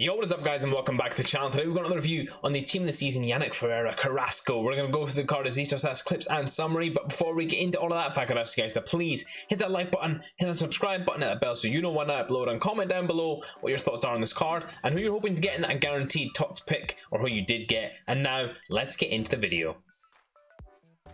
Yo, what is up guys, and welcome back to the channel. Today we've got another review on the team of the season, Yannick Ferreira Carrasco. We're going to go through the card as Easter stats, clips and summary, but before we get into all of that, if I could ask you guys to please hit that like button, hit that subscribe button, hit that bell so you know when I upload, and comment down below what your thoughts are on this card and who you're hoping to get in that guaranteed tots pick, or who you did get. And now let's get into the video.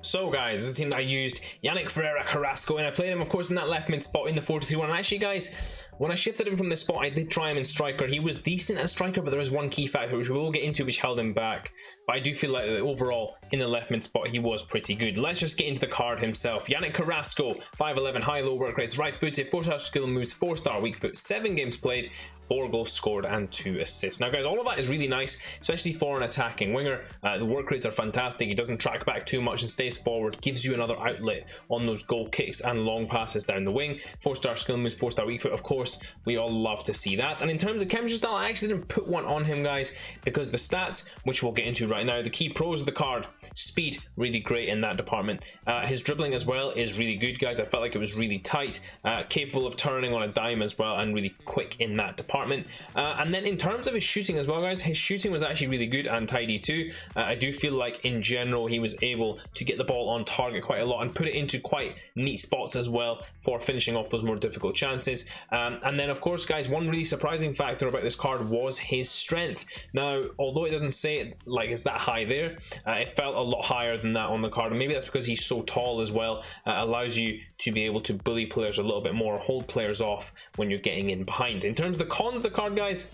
So guys, this is the team that I used, Yannick Ferreira Carrasco, and I played him of course in that left mid spot in the 4-2-3-1. And actually guys, when I shifted him from this spot, I did try him in striker. He was decent at striker, but there was one key factor which we will get into which held him back. But I do feel like that overall in the left mid spot he was pretty good. Let's just get into the card himself. Yannick Carrasco, 5'11", high-low work rates, right footed, 4-star skill moves, 4-star weak foot, 7 games played, 4 goals scored and 2 assists. Now guys, all of that is really nice, especially for an attacking winger. The work rates are fantastic. He doesn't track back too much and stays forward, gives you another outlet on those goal kicks and long passes down the wing. 4-star skill moves, 4-star weak foot, of course, we all love to see that. And in terms of chemistry style, I actually didn't put one on him guys, because the stats, which we'll get into right now, the key pros of the card: speed, really great in that department. His dribbling as well is really good guys. I felt like it was really tight, capable of turning on a dime as well, and really quick in that department. And then in terms of his shooting as well guys, his shooting was actually really good and tidy too. I do feel like in general he was able to get the ball on target quite a lot and put it into quite neat spots as well for finishing off those more difficult chances. And then of course guys, one really surprising factor about this card was his strength. Now although it doesn't say it like it's that high there, it felt a lot higher than that on the card, and maybe that's because he's so tall as well. Allows you to be able to bully players a little bit more, hold players off when you're getting in behind. In terms of the cons of the card guys,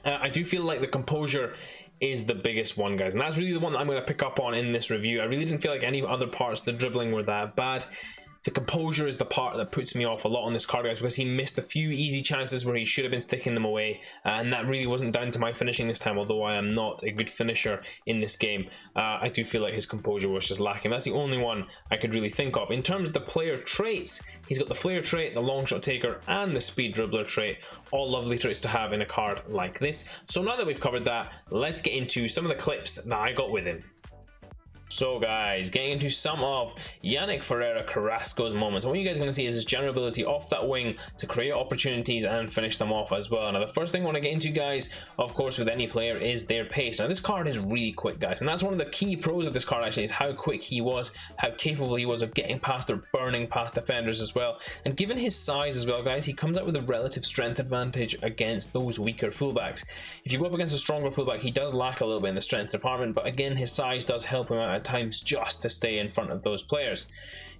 I do feel like the composure is the biggest one guys, and that's really the one that I'm going to pick up on in this review. I really didn't feel like any other parts of the dribbling were that bad. The composure is the part that puts me off a lot on this card guys, because he missed a few easy chances where he should have been sticking them away, and that really wasn't down to my finishing this time, although I am not a good finisher in this game. I do feel like his composure was just lacking. That's the only one I could really think of. In terms of the player traits, he's got the flair trait, the long shot taker, and the speed dribbler trait. All lovely traits to have in a card like this. So now that we've covered that, let's get into some of the clips that I got with him. So guys, getting into some of Yannick Ferreira Carrasco's moments. And what you guys are going to see is his general ability off that wing to create opportunities and finish them off as well. Now the first thing I want to get into guys, of course with any player, is their pace. Now this card is really quick guys, and that's one of the key pros of this card actually, is how quick he was, how capable he was of getting past or burning past defenders as well. And given his size as well guys, he comes out with a relative strength advantage against those weaker fullbacks. If you go up against a stronger fullback, he does lack a little bit in the strength department, but again his size does help him out at times just to stay in front of those players.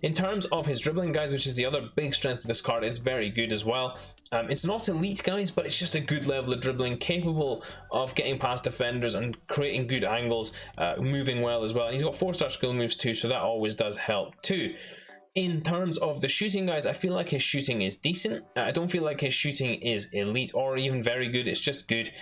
In terms of his dribbling guys, which is the other big strength of this card, it's very good as well. It's not elite guys, but it's just a good level of dribbling, capable of getting past defenders and creating good angles, moving well as well. And he's got 4-star skill moves too, so that always does help too. In terms of the shooting guys, I feel like his shooting is decent. I don't feel like his shooting is elite or even very good, it's just good.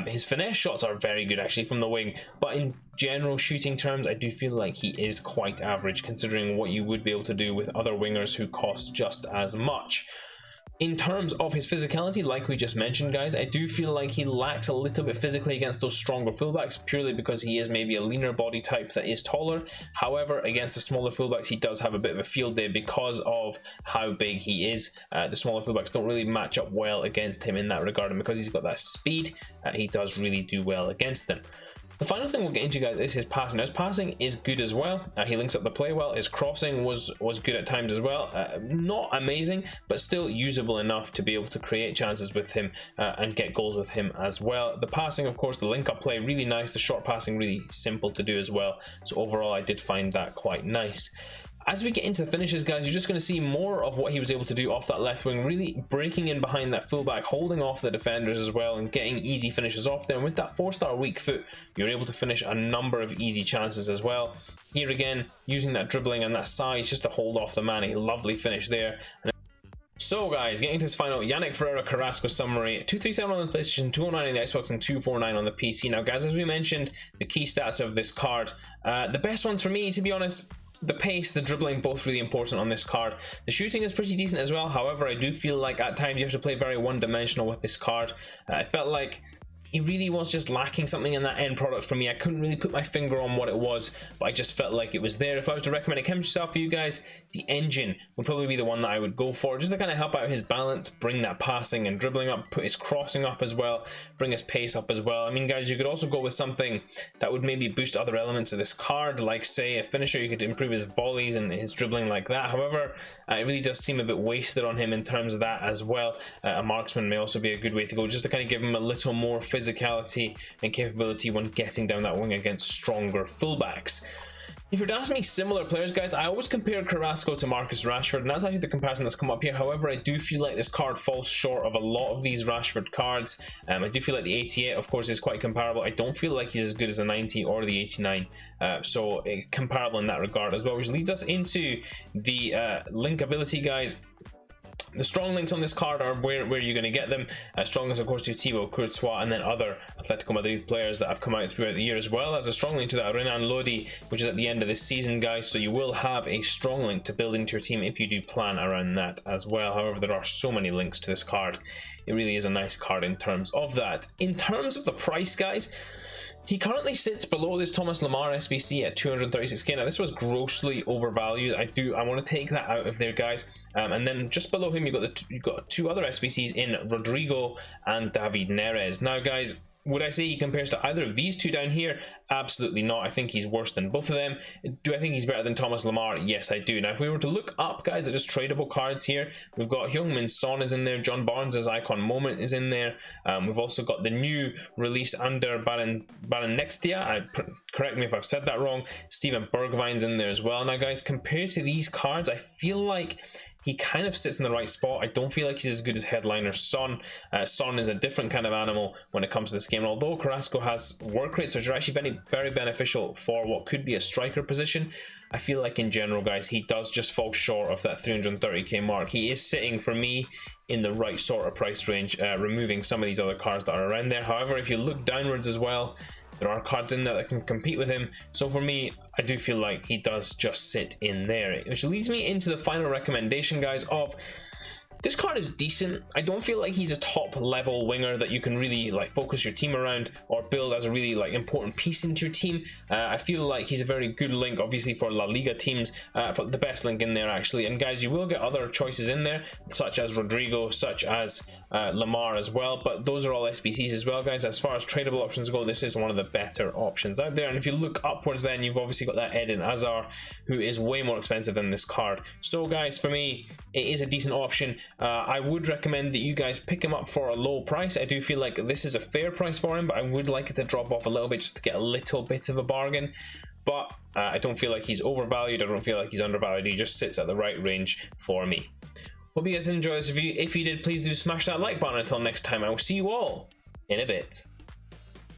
His finesse shots are very good actually from the wing, but in general shooting terms I do feel like he is quite average considering what you would be able to do with other wingers who cost just as much. In terms of his physicality, like we just mentioned guys, I do feel like he lacks a little bit physically against those stronger fullbacks, purely because he is maybe a leaner body type that is taller. However, against the smaller fullbacks he does have a bit of a field day because of how big he is. The smaller fullbacks don't really match up well against him in that regard, and because he's got that speed, he does really do well against them. The final thing we'll get into guys is his passing. Now, his passing is good as well. He links up the play well. His crossing was good at times as well. Not amazing, but still usable enough to be able to create chances with him and get goals with him as well. The passing, of course, the link up play, really nice. The short passing, really simple to do as well. So overall, I did find that quite nice. As we get into the finishes guys, you're just going to see more of what he was able to do off that left wing, really breaking in behind that fullback, holding off the defenders as well, and getting easy finishes off there. And with that 4-star weak foot, you're able to finish a number of easy chances as well. Here again, using that dribbling and that size just to hold off the man, a lovely finish there. So guys, getting to his final Yannick Ferreira Carrasco summary: 237 on the PlayStation, 209 on the Xbox, and 249 on the PC. Now guys, as we mentioned, the key stats of this card, the best ones for me, to be honest, the pace, the dribbling, both really important on this card. The shooting is pretty decent as well. However, I do feel like at times you have to play very one-dimensional with this card. I felt like he really was just lacking something in that end product for me. I couldn't really put my finger on what it was, but I just felt like it was there. If I was to recommend a chemistry style for you guys, the engine would probably be the one that I would go for, just to kind of help out his balance, bring that passing and dribbling up, put his crossing up as well, bring his pace up as well. I mean, guys, you could also go with something that would maybe boost other elements of this card, like say a finisher. You could improve his volleys and his dribbling like that. However, it really does seem a bit wasted on him in terms of that as well. A marksman may also be a good way to go, just to kind of give him a little more physicality and capability when getting down that wing against stronger fullbacks. If you were to ask me similar players, guys, I always compare Carrasco to Marcus Rashford, and that's actually the comparison that's come up here. However, I do feel like this card falls short of a lot of these Rashford cards. I do feel like the 88, of course, is quite comparable. I don't feel like he's as good as the 90 or the 89, so comparable in that regard as well, which leads us into the link ability, guys. The strong links on this card are where you're going to get them. Strong links, of course, to Thibaut Courtois and then other Atletico Madrid players that have come out throughout the year, as well as a strong link to that Renan Lodi, which is at the end of this season, guys. So you will have a strong link to build into your team if you do plan around that as well. However, there are so many links to this card. It really is a nice card in terms of that. In terms of the price, guys, he currently sits below this Thomas Lemar SBC at 236k. Now, this was grossly overvalued. I want to take that out of there, guys. And then just below him, you've got two other SBCs in Rodrigo and David Neres. Now, guys, would I say he compares to either of these two down here? Absolutely not. I think he's worse than both of them. Do I think he's better than Thomas Lemar? Yes, I do. Now, if we were to look up, guys, at just tradable cards here, we've got Heung-min Son is in there, John Barnes' Icon Moment is in there. We've also got the new release under Baron Nextia. Correct me if I've said that wrong. Steven Bergwijn's in there as well. Now, guys, compared to these cards, I feel like he kind of sits in the right spot. I don't feel like he's as good as headliner Son. Son is a different kind of animal when it comes to this game. And although Carrasco has work rates, which are actually very beneficial for what could be a striker position, I feel like in general, guys, he does just fall short of that 330k mark. He is sitting, for me, in the right sort of price range, removing some of these other cards that are around there. However, if you look downwards as well, there are cards in there that can compete with him. So for me, I do feel like he does just sit in there. Which leads me into the final recommendation, guys, of this card is decent. I don't feel like he's a top level winger that you can really like focus your team around or build as a really like important piece into your team. I feel like he's a very good link, obviously, for La Liga teams, but the best link in there actually. And guys, you will get other choices in there, such as Rodrigo, such as Lemar as well, but those are all SBCs as well, guys. As far as tradable options go, this is one of the better options out there. And if you look upwards, then you've obviously got that Eden Hazard, who is way more expensive than this card. So guys, for me, it is a decent option. I would recommend that you guys pick him up for a low price. I do feel like this is a fair price for him, but I would like it to drop off a little bit just to get a little bit of a bargain. But I don't feel like he's overvalued. I don't feel like he's undervalued. He just sits at the right range for me. Hope you guys enjoyed this review. If you did, please do smash that like button. Until next time, I will see you all in a bit.